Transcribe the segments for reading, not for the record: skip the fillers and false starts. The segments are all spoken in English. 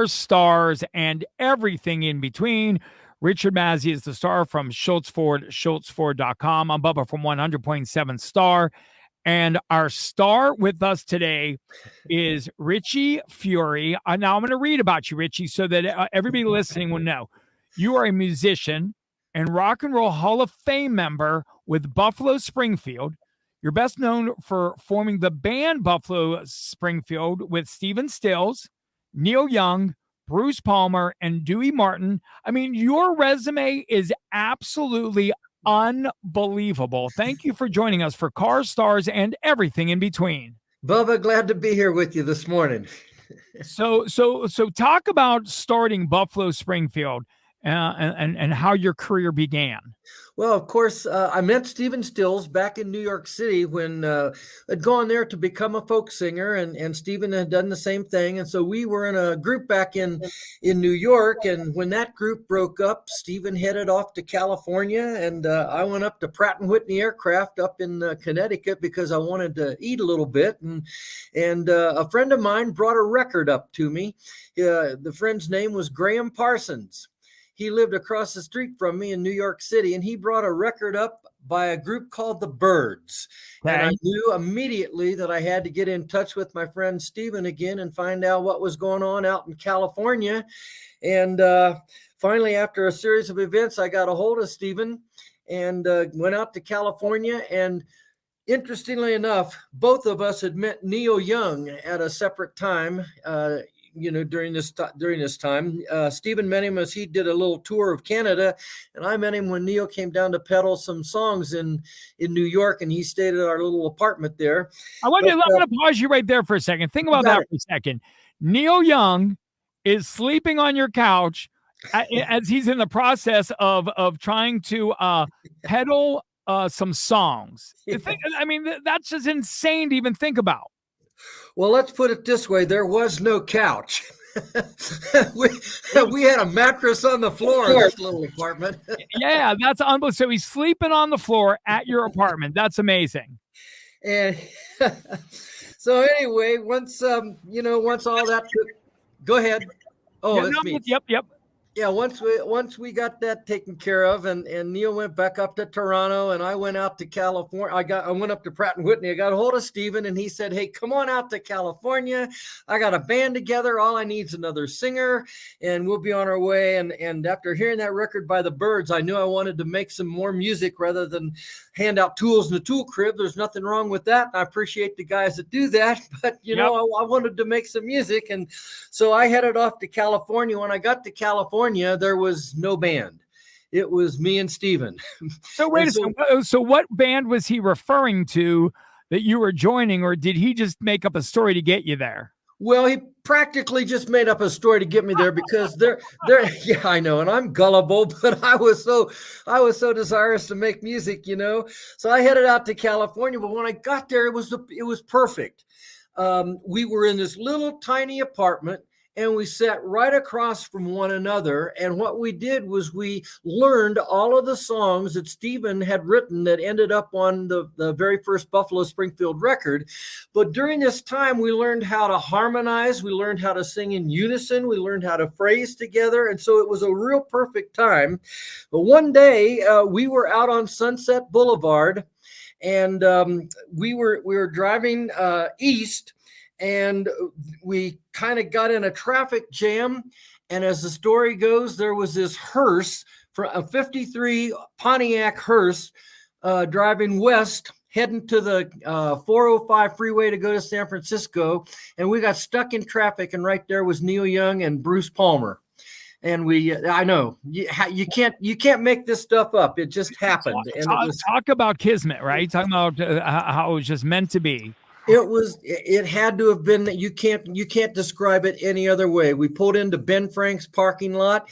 stars, and everything in between. Richard Mazzi is the star from Schultzford, schultzford.com. I'm Bubba from 100.7 Star. And our star with us today is Richie Furay. Now, I'm going to read about you, Richie, so that everybody listening will know. You are a musician and Rock and Roll Hall of Fame member with Buffalo Springfield. You're best known for forming the band Buffalo Springfield with Stephen Stills, Neil Young, Bruce Palmer, and Dewey Martin. I mean, your resume is absolutely unbelievable. Thank you for joining us for Cars, Stars, and everything in between. Bubba, glad to be here with you this morning. So talk about starting Buffalo Springfield and how your career began. Well, of course, I met Stephen Stills back in New York City when I'd gone there to become a folk singer, and Stephen had done the same thing. And so we were in a group back in New York. And when that group broke up, Stephen headed off to California, and I went up to Pratt & Whitney Aircraft up in Connecticut because I wanted to eat a little bit. And a friend of mine brought a record up to me. The friend's name was Graham Parsons. He lived across the street from me in New York City, and he brought a record up by a group called the Byrds. Okay. And I knew immediately that I had to get in touch with my friend Stephen again and find out what was going on out in California. And finally, after a series of events, I got a hold of Stephen and went out to California. And interestingly enough, both of us had met Neil Young at a separate time. During this time, Stephen met him as he did a little tour of Canada, and I met him when Neil came down to peddle some songs in New York, and he stayed at our little apartment there. I'm going to pause you right there for a second. Think about that for a second. Neil Young is sleeping on your couch as he's in the process of trying to peddle some songs. Yeah. That's just insane to even think about. Well, let's put it this way. There was no couch. we had a mattress on the floor in this little apartment. Yeah, that's unbelievable. So he's sleeping on the floor at your apartment. That's amazing. And so anyway, once all that go ahead. Oh, yeah, that's me. Yep. Yeah, once we got that taken care of, and Neil went back up to Toronto, and I went out to California. I went up to Pratt & Whitney. I got a hold of Stephen, and he said, "Hey, come on out to California. I got a band together. All I need is another singer, and we'll be on our way." And after hearing that record by the Byrds, I knew I wanted to make some more music rather than hand out tools in the tool crib. There's nothing wrong with that. I appreciate the guys that do that, but I wanted to make some music, and so I headed off to California. When I got to California, there was no band. It was me and Stephen. So wait a second. So what band was he referring to that you were joining, or did he just make up a story to get you there? Well, he practically just made up a story to get me there because yeah, I know, and I'm gullible, but I was so desirous to make music, So I headed out to California, but when I got there, it was perfect. We were in this little tiny apartment, and we sat right across from one another. And what we did was we learned all of the songs that Stephen had written that ended up on the very first Buffalo Springfield record. But during this time, we learned how to harmonize. We learned how to sing in unison. We learned how to phrase together. And so it was a real perfect time. But one day we were out on Sunset Boulevard, and we were driving east, and we kind of got in a traffic jam. And as the story goes, there was this hearse, a 53 Pontiac hearse driving west, heading to the 405 freeway to go to San Francisco. And we got stuck in traffic. And right there was Neil Young and Bruce Palmer. And I know you can't make this stuff up. It just happened. Talk about kismet, right? Talking about how it was just meant to be. It had to have been that you can't describe it any other way. We pulled into Ben Frank's parking lot,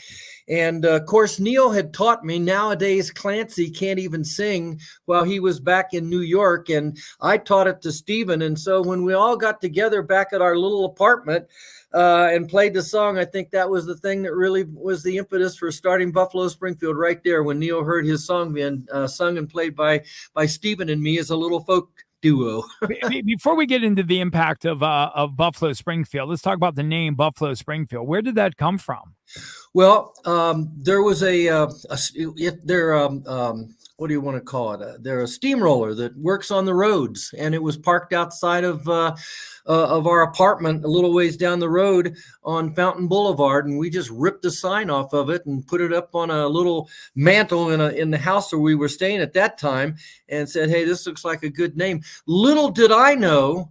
and of course Neil had taught me. Nowadays Clancy can't even sing while he was back in New York, and I taught it to Stephen. And so when we all got together back at our little apartment and played the song, I think that was the thing that really was the impetus for starting Buffalo Springfield right there, when Neil heard his song being sung and played by Stephen and me as a little folk duo. Before we get into the impact of Buffalo Springfield, let's talk about the name Buffalo Springfield. Where did that come from? Well, there was what do you want to call it? They're a steamroller that works on the roads, and it was parked outside of our apartment a little ways down the road on Fountain Boulevard, and we just ripped the sign off of it and put it up on a little mantle in the house where we were staying at that time, and said, "Hey, this looks like a good name." Little did I know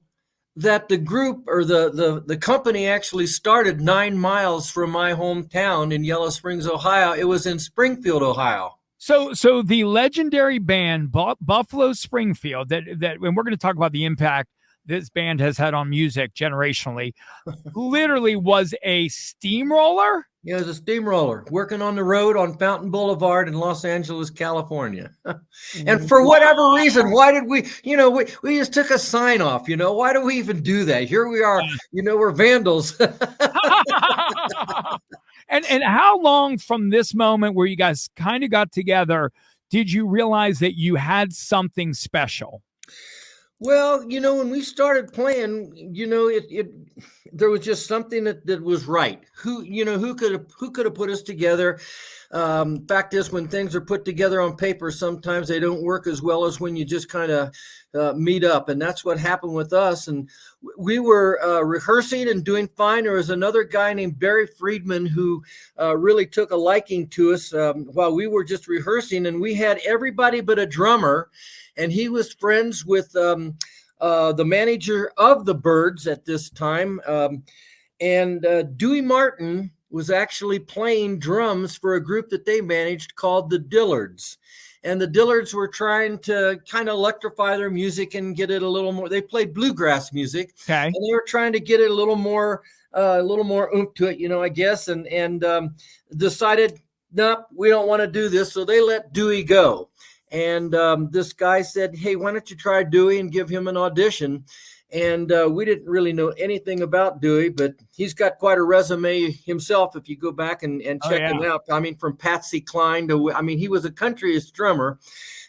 that the group or the company actually started 9 miles from my hometown in Yellow Springs, Ohio. It was in Springfield, Ohio. So the legendary band Buffalo Springfield, that and we're going to talk about the impact this band has had on music generationally, literally was a steamroller. Yeah, it was a steamroller working on the road on Fountain Boulevard in Los Angeles, California. And for whatever reason, why did we just took a sign off, why do we even do that? Here we are, we're vandals. And how long from this moment where you guys kind of got together did you realize that you had something special? Well, when we started playing, there was just something that was right. Who could have put us together? Fact is, when things are put together on paper, sometimes they don't work as well as when you just kind of meet up. And that's what happened with us. And we were rehearsing and doing fine. There was another guy named Barry Friedman who really took a liking to us while we were just rehearsing. And we had everybody but a drummer. And he was friends with the manager of the Byrds at this time. And Dewey Martin was actually playing drums for a group that they managed called the Dillards. And the Dillards were trying to kind of electrify their music and get it a little more. They played bluegrass music. Okay. And they were trying to get it a little more oomph to it, I guess, and decided, nope, we don't want to do this. So they let Dewey go. And this guy said, "Hey, why don't you try Dewey and give him an audition?" And we didn't really know anything about Dewey, but he's got quite a resume himself if you go back and check him out. I mean, from Patsy Cline he was a countryist drummer,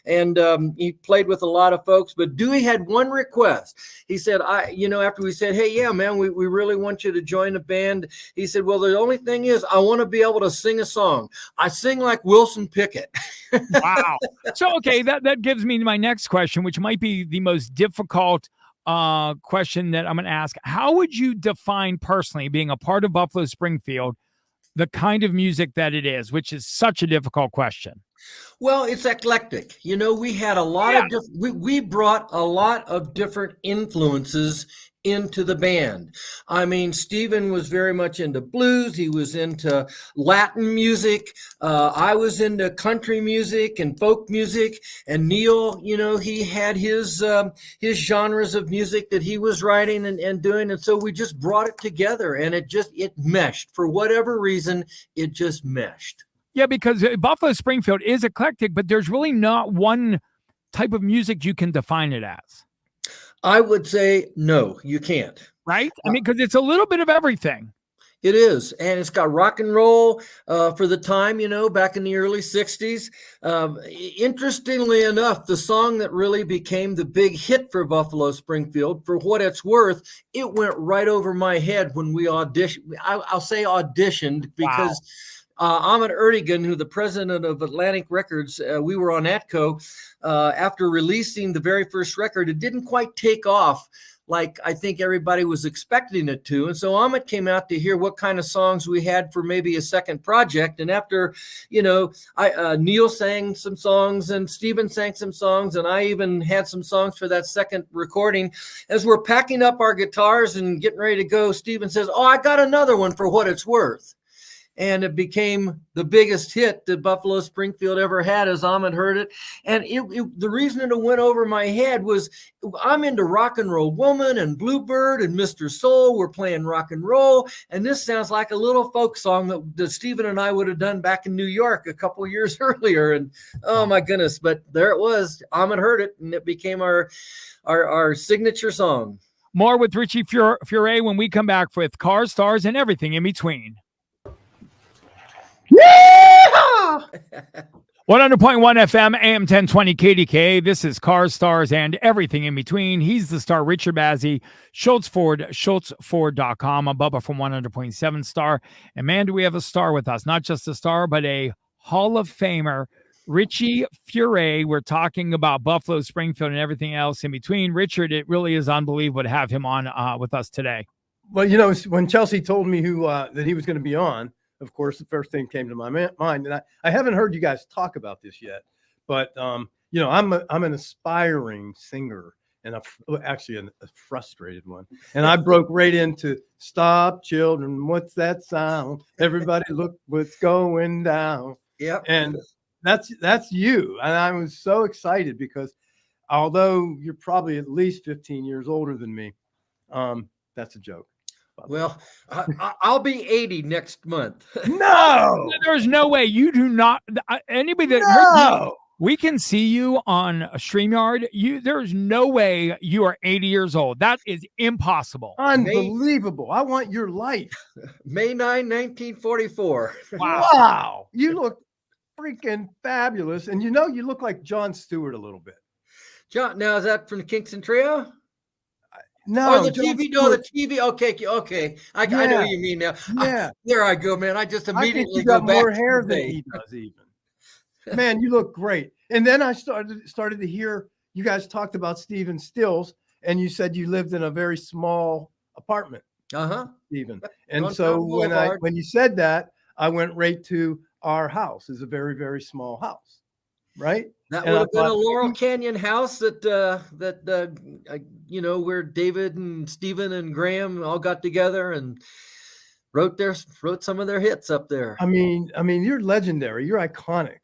and he played with a lot of folks. But Dewey had one request. He said, after we said, "Hey, yeah, man, we really want you to join the band," he said, "Well, the only thing is I want to be able to sing a song. I sing like Wilson Pickett." Wow. So, okay, that gives me my next question, which might be the most difficult question that I'm going to ask. How would you define personally, being a part of Buffalo Springfield, the kind of music that it is, which is such a difficult question? Well, it's eclectic. We had a lot of we brought a lot of different influences into the band. I mean, Stephen was very much into blues. He was into Latin music. I was into country music and folk music. And Neil, he had his genres of music that he was writing and doing. And so we just brought it together, and it meshed. For whatever reason, it just meshed. Yeah, because Buffalo Springfield is eclectic, but there's really not one type of music you can define it as. I would say no, you can't. Right? I mean, because it's a little bit of everything. It is, and it's got rock and roll for the time, back in the early 60s. Interestingly enough, the song that really became the big hit for Buffalo Springfield, for what it's worth, it went right over my head when we auditioned. I'll say auditioned because Ahmet Ertegun, who the president of Atlantic Records, we were on Atco. After releasing the very first record, it didn't quite take off like I think everybody was expecting it to. And so Ahmet came out to hear what kind of songs we had for maybe a second project. And after, Neil sang some songs and Stephen sang some songs, and I even had some songs for that second recording. As we're packing up our guitars and getting ready to go, Stephen says, "Oh, I got another one for what it's worth." And it became the biggest hit that Buffalo Springfield ever had, as Ahmet heard it. And the reason it went over my head was I'm into Rock and Roll Woman and Bluebird and Mr. Soul. We're playing rock and roll. And this sounds like a little folk song that Stephen and I would have done back in New York a couple years earlier. And oh, my goodness. But there it was. Ahmet heard it, and it became our signature song. More with Richie Furay when we come back with Cars, Stars, and everything in between. 100.1 FM, AM 1020 KDK. This is Cars, Stars, and everything in between. He's the star, Richard Massey, Schultz Ford, SchultzFord.com. I'm Bubba from 100.7 Star. And man, do we have a star with us. Not just a star, but a Hall of Famer, Richie Furay. We're talking about Buffalo, Springfield, and everything else in between. Richard, it really is unbelievable to have him on with us today. Well, you know, when Chelsea told me that he was going to be on, of course, the first thing came to my mind, and I haven't heard you guys talk about this yet, but you know, I'm an aspiring singer and actually a frustrated one, and I broke right into "Stop, Children, What's That Sound? Everybody, look what's going down." Yep. And that's you, and I was so excited because although you're probably at least 15 years older than me, that's a joke. Well, I'll be 80 next month. No, there's no way you do not. Anybody that no. We can see you on a StreamYard. There's no way you are 80 years old. That is impossible. Unbelievable. I want your life. May 9, 1944. Wow. You look freaking fabulous. And you know, you look like Jon Stewart a little bit. John, now is that from the Kingston Trio? No, the TV. No, the TV. Okay. I know what you mean now. Yeah, there I go, man. I just immediately you got go back more hair to than he does, even. Man, you look great. And then I started to hear you guys talked about Stephen Stills, and you said you lived in a very small apartment. Stephen. And so when you said that, I went right to our house. It's a very, very small house, right? That would have been a Laurel Canyon house that you know, where David and Stephen and Graham all got together and wrote some of their hits up there. I mean, you're legendary. You're iconic.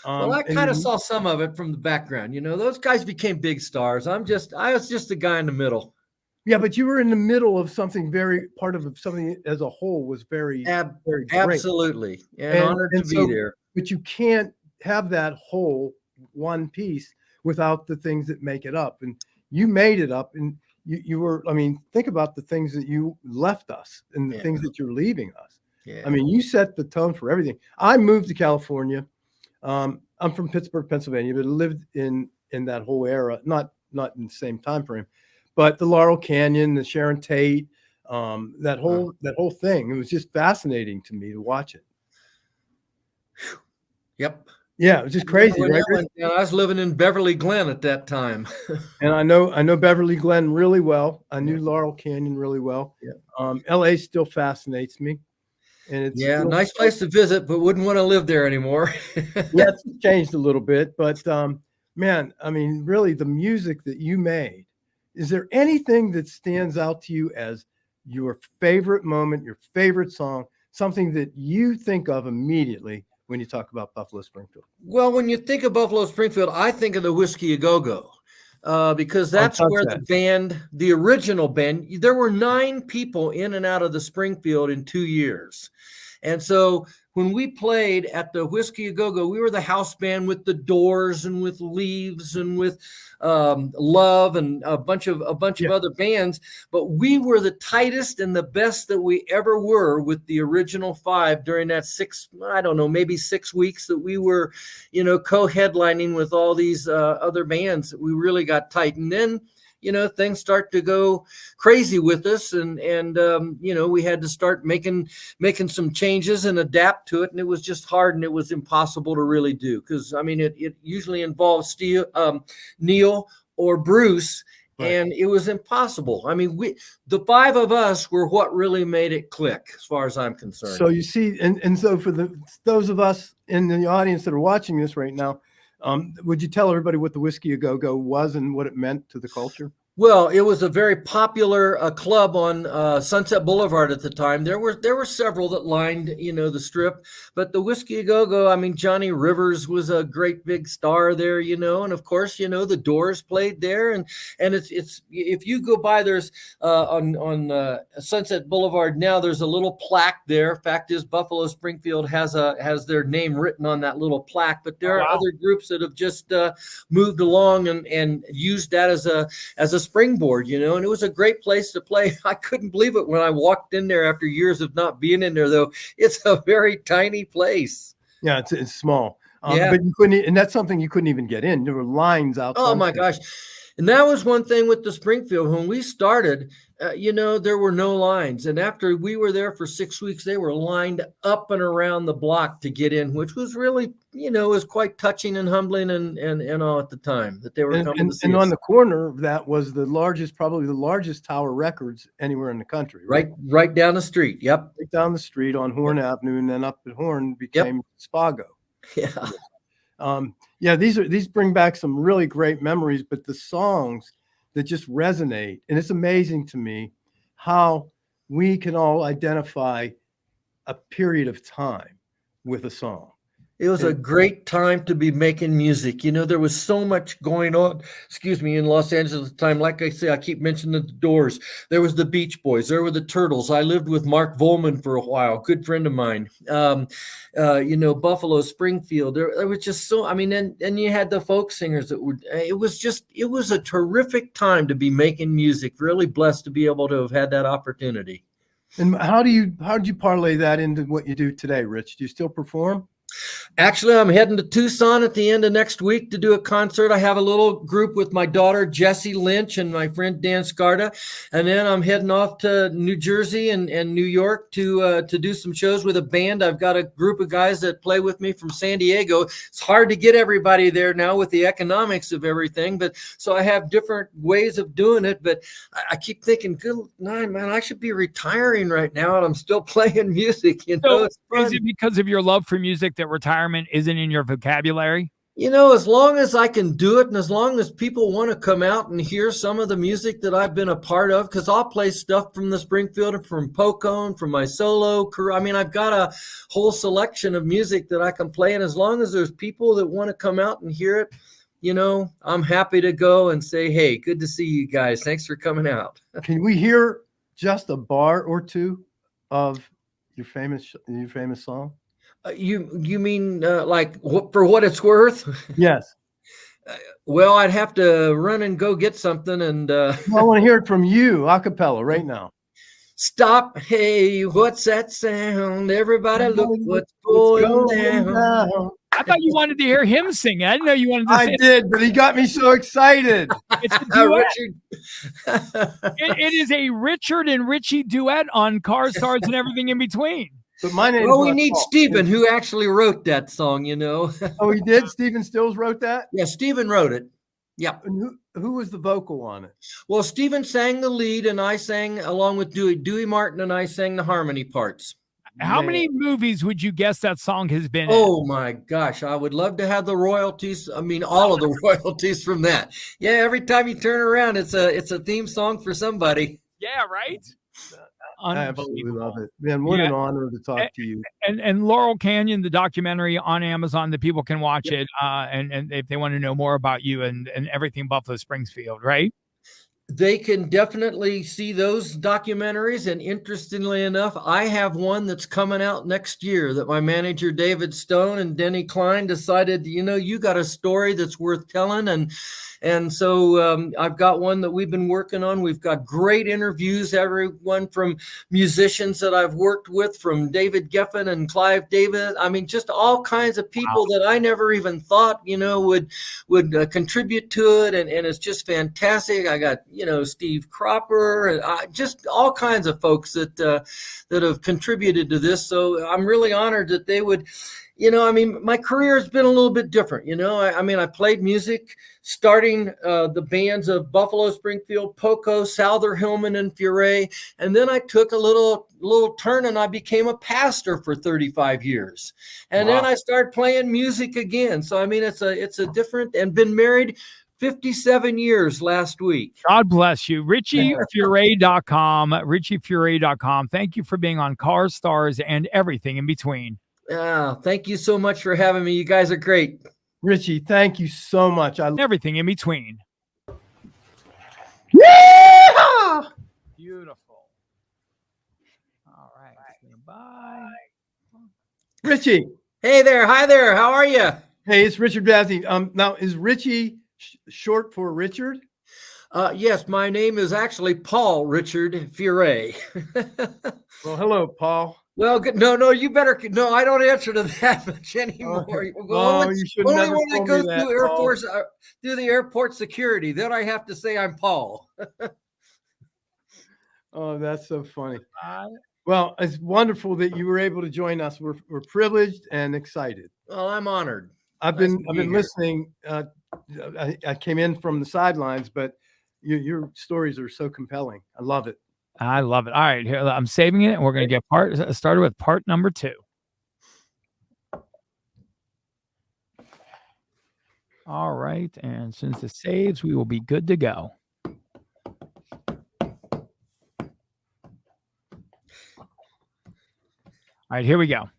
Well, I kind of saw some of it from the background. You know, those guys became big stars. I was just the guy in the middle. Yeah, but you were in the middle of something part of something as a whole was very great. Absolutely. And honored to be there. But you can't have that whole one piece without the things that make it up. And you made it up, and you were, I mean, think about the things that you left us and the things that you're leaving us. Yeah. I mean, you set the tone for everything. I moved to California. I'm from Pittsburgh, Pennsylvania, but I lived in that whole era, not in the same time frame, but the Laurel Canyon, the Sharon Tate, that whole thing. It was just fascinating to me to watch it. Yep. Yeah, it was just crazy, right? I was living in Beverly Glen at that time. And I know Beverly Glen really well. I knew Laurel Canyon really well. Yeah. LA still fascinates me. And it's nice place to visit, but wouldn't want to live there anymore. Yeah, it's changed a little bit, but man, I mean, really the music that you made, is there anything that stands out to you as your favorite moment, your favorite song, something that you think of immediately when you talk about Buffalo Springfield? Well, when you think of Buffalo Springfield, I think of the Whiskey A Go-Go. Because that's where the original band, there were 9 people in and out of the Springfield in 2 years. And so when we played at the Whiskey A Go-Go, we were the house band with the Doors and with Leaves and with Love and a bunch of other bands. But we were the tightest and the best that we ever were with the original 5 during that maybe 6 weeks that we were, you know, co-headlining with all these other bands. We really got tight. And then, you know, things start to go crazy with us, and you know, we had to start making some changes and adapt to it, and it was just hard, and it was impossible to really do, because I mean, it usually involves Neil or Bruce, right. And it was impossible. I mean, the 5 of us were what really made it click, as far as I'm concerned. So you see, and so for those of us in the audience that are watching this right now, would you tell everybody what the Whiskey A Go-Go was and what it meant to the culture? Well, it was a very popular club on Sunset Boulevard at the time. There were several that lined, you know, the strip, but the Whiskey A Go-Go, I mean, Johnny Rivers was a great big star there, you know, and of course, you know, the Doors played there, and it's if you go by, there's on Sunset Boulevard now, there's a little plaque there. Fact is, Buffalo Springfield has their name written on that little plaque, but there are other groups that have just moved along and used that as a springboard, you know, and it was a great place to play. I couldn't believe it when I walked in there after years of not being in there, though. It's a very tiny place. Yeah, it's small. Yeah. But you couldn't, and that's something you couldn't even get in. There were lines out. Oh my gosh. And that was one thing with the Springfield. When we started, there were no lines. And after we were there for 6 weeks, they were lined up and around the block to get in, which was really, was quite touching and humbling and all at the time that they were coming to see and us. on the corner of that was probably the largest Tower Records anywhere in the country. Right down the street. Yep. Right down the street on Horn Avenue, and then up at Horn became Spago. Yeah. These bring back some really great memories, but the songs that just resonate, and it's amazing to me how we can all identify a period of time with a song. It was a great time to be making music. There was so much going on, in Los Angeles at the time. Like I say, I keep mentioning the Doors. There was the Beach Boys. There were the Turtles. I lived with Mark Volman for a while, good friend of mine. Buffalo Springfield. There was just so, and you had the folk singers it was a terrific time to be making music. Really blessed to be able to have had that opportunity. And how did you parlay that into what you do today, Rich? Do you still perform? Actually, I'm heading to Tucson at the end of next week to do a concert. I have a little group with my daughter, Jessie Lynch, and my friend Dan Scarda. And then I'm heading off to New Jersey and New York to do some shows with a band. I've got a group of guys that play with me from San Diego. It's hard to get everybody there now with the economics of everything. But so I have different ways of doing it. But I keep thinking, good night, man, I should be retiring right now. And I'm still playing music. So is it because of your love for music that retirement isn't in your vocabulary? As long as I can do it, and as long as people want to come out and hear some of the music that I've been a part of, because I'll play stuff from the Springfield and from Poco and from my solo career. I've got a whole selection of music that I can play, and as long as there's people that want to come out and hear it, I'm happy to go and say, hey, good to see you guys. Thanks for coming out. Can we hear just a bar or two of your famous song? You mean like for what it's worth? Yes. Well, I'd have to run and go get something, and I want to hear it from you, a cappella, right now. Stop! Hey, what's that sound? Everybody, look what's going down. I thought you wanted to hear him sing. I didn't know you wanted to sing. I did, but he got me so excited. It's a duet. Richard. It is a Richard and Richie duet on Cars, Stars, and everything in between. But my name. Well, we need Stephen, who actually wrote that song. Oh, he did. Stephen Stills wrote that. Yeah, Stephen wrote it. Yeah. And who was the vocal on it? Well, Stephen sang the lead, and I sang along with Dewey. Dewey Martin and I sang the harmony parts. How many movies would you guess that song has been in? Oh my gosh, I would love to have the royalties. All of the royalties from that. Yeah, every time you turn around, it's a theme song for somebody. Yeah, right. I absolutely love it, man. What an honor to talk to you. And Laurel Canyon, the documentary on Amazon, that people can watch it. And if they want to know more about you and everything Buffalo Springfield, right? They can definitely see those documentaries. And interestingly enough, I have one that's coming out next year that my manager, David Stone and Denny Klein, decided, you got a story that's worth telling. And so I've got one that we've been working on. We've got great interviews, everyone from musicians that I've worked with, from David Geffen and Clive David. Just all kinds of people that I never even thought, would contribute to it. And it's just fantastic. I got, Steve Cropper, and just all kinds of folks that have contributed to this. So I'm really honored that they would. My career has been a little bit different. I played music starting the bands of Buffalo Springfield, Poco, Souther, Hillman, and Furay. And then I took a little turn and I became a pastor for 35 years. And then I started playing music again. So, it's a different, and been married 57 years last week. God bless you. RichieFuray.com, RichieFuray.com. Thank you for being on Cars, Stars, and everything in between. Thank you so much for having me. You guys are great. Richie, thank you so much. Everything in between. Yeah! Beautiful. All right. Bye. Richie. Hey there. Hi there. How are you? Hey, it's Richard Bazzi. Now, is Richie short for Richard? Yes, my name is actually Paul Richard Furay. Well, hello, Paul. Well, good. No, you better. No, I don't answer to that much anymore. Oh, you should Only never when I told go me that, through Air Paul. Force, through the airport security, then I have to say I'm Paul. Oh, that's so funny. Well, it's wonderful that you were able to join us. We're privileged and excited. Well, I'm honored. I've Nice been to be here. listening. I came in from the sidelines, but your stories are so compelling. I love it. I love it. All right, here I'm saving it, and we're going to get started with part number 2. All right, and since it saves, we will be good to go. All right, here we go.